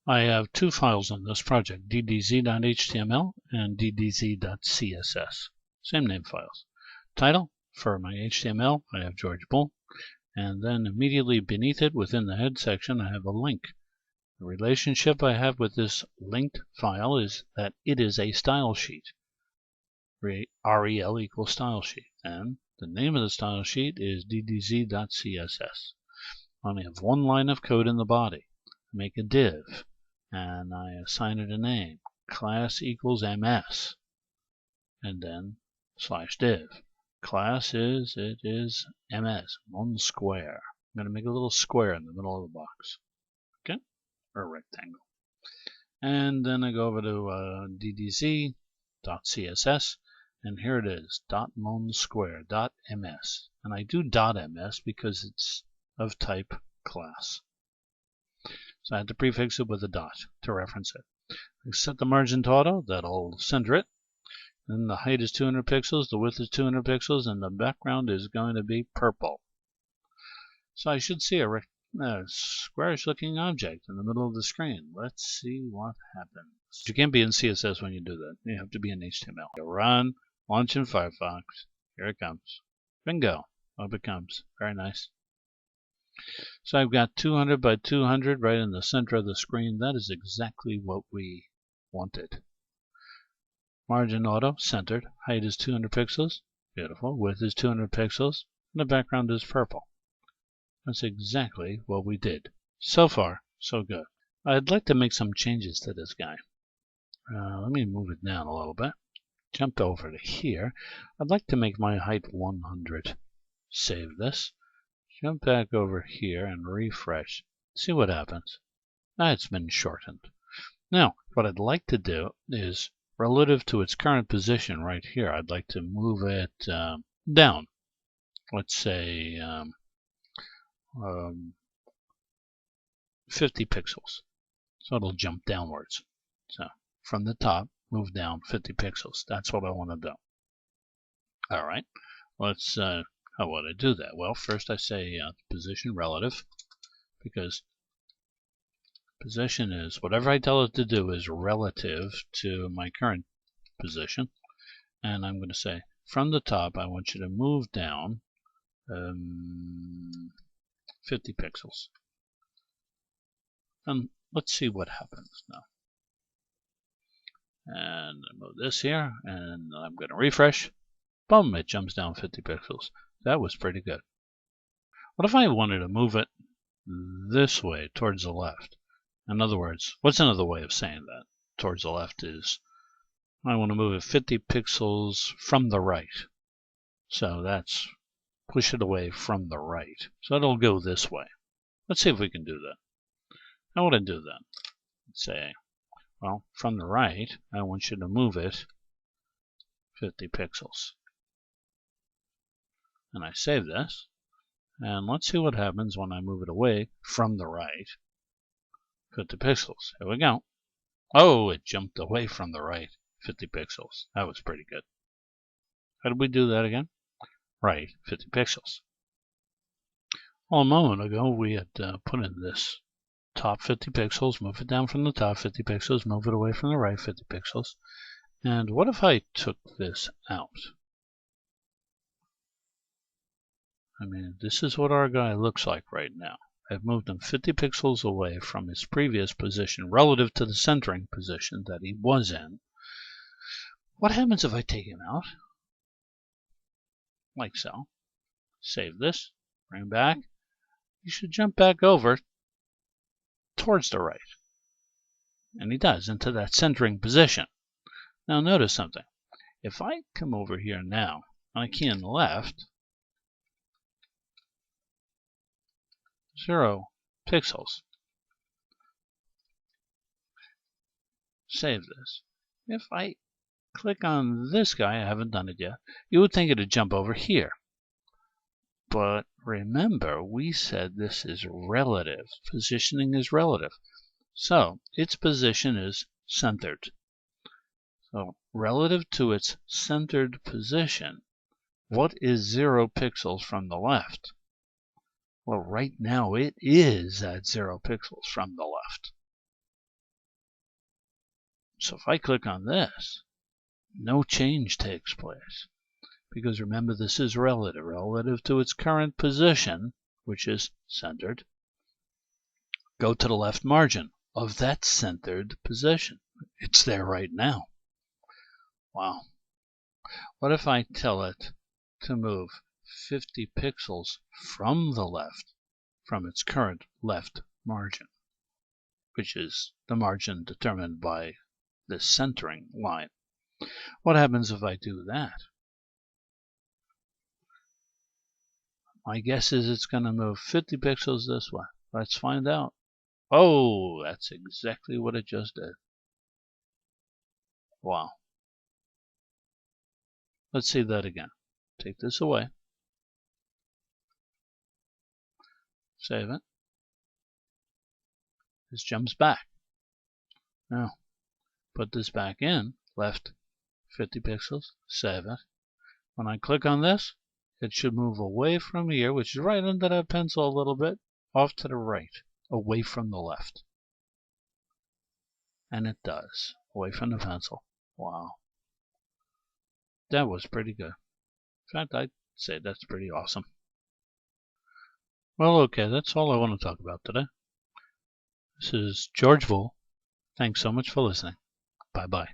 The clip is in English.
I have two files in this project, ddz.html and ddz.css. Same name files. Title, for my HTML, I have George Boole. And then immediately beneath it, within the head section, I have a link. The relationship I have with this linked file is that it is a style sheet. REL equals style sheet. And the name of the style sheet is ddz.css. I only have one line of code in the body. I make a div, and I assign it a name. Class equals ms, and then /div. Class is ms, one square. I'm going to make a little square in the middle of the box, okay, or a rectangle. And then I go over to ddz.css, and here it is, .monsquare.ms. And I do .ms because it's of type class. So I had to prefix it with a dot to reference it. I set the margin to auto, that'll center it. Then the height is 200 pixels, the width is 200 pixels, and the background is going to be purple. So I should see a squarish looking object in the middle of the screen. Let's see what happens. You can't be in CSS when you do that. You have to be in HTML. You run, launch in Firefox. Here it comes. Bingo. Up it comes. Very nice. So I've got 200 by 200 right in the center of the screen. That is exactly what we wanted. Margin auto, centered. Height is 200 pixels. Beautiful. Width is 200 pixels. And the background is purple. That's exactly what we did. So far, so good. I'd like to make some changes to this guy. Let me move it down a little bit. Jump over to here. I'd like to make my height 100. Save this. Jump back over here and refresh. See what happens. It's been shortened. Now, what I'd like to do is, relative to its current position right here, I'd like to move it down. Let's say 50 pixels. So it'll jump downwards. So from the top, move down 50 pixels. That's what I want to do. All right. Let's, how would I do that? Well, first I say position relative, because position is whatever I tell it to do is relative to my current position. And I'm going to say from the top, I want you to move down 50 pixels. And let's see what happens now. And I move this here, and I'm going to refresh. Boom, it jumps down 50 pixels. That was pretty good. What if I wanted to move it this way, towards the left? In other words, what's another way of saying that? Towards the left is, I want to move it 50 pixels from the right. So that's push it away from the right. So it'll go this way. Let's see if we can do that. How would I do that? Let's say, well, from the right, I want you to move it 50 pixels. And I save this. And let's see what happens when I move it away from the right 50 pixels. Here we go. Oh, it jumped away from the right 50 pixels. That was pretty good. How did we do that again? Right, 50 pixels. Well, a moment ago, we had put in this top 50 pixels, move it down from the top 50 pixels, move it away from the right 50 pixels. And what if I took this out? I mean, this is what our guy looks like right now. I've moved him 50 pixels away from his previous position relative to the centering position that he was in. What happens if I take him out? Like so. Save this, bring him back. You should jump back over towards the right. And he does, into that centering position. Now notice something. If I come over here now, and I key in left, 0 pixels. Save this. If I click on this guy, I haven't done it yet, you would think it'd jump over here. But remember, we said this is relative. Positioning is relative. So its position is centered. So relative to its centered position, what is 0 pixels from the left? Well, right now it is at 0 pixels from the left. So if I click on this, no change takes place. Because remember, this is relative to its current position, which is centered. Go to the left margin of that centered position. It's there right now. Wow. What if I tell it to move 50 pixels from the left, from its current left margin, which is the margin determined by this centering line? What happens if I do that? My guess is it's going to move 50 pixels this way. Let's find out. Oh, that's exactly what it just did. Wow. Let's see that again. Take this away. Save it. This jumps back. Now, put this back in. Left 50 pixels. Save it. When I click on this, it should move away from here, which is right under that pencil a little bit, off to the right, away from the left. And it does. Away from the pencil. Wow. That was pretty good. In fact, I'd say that's pretty awesome. Well, okay, that's all I want to talk about today. This is George Boole. Thanks so much for listening. Bye-bye.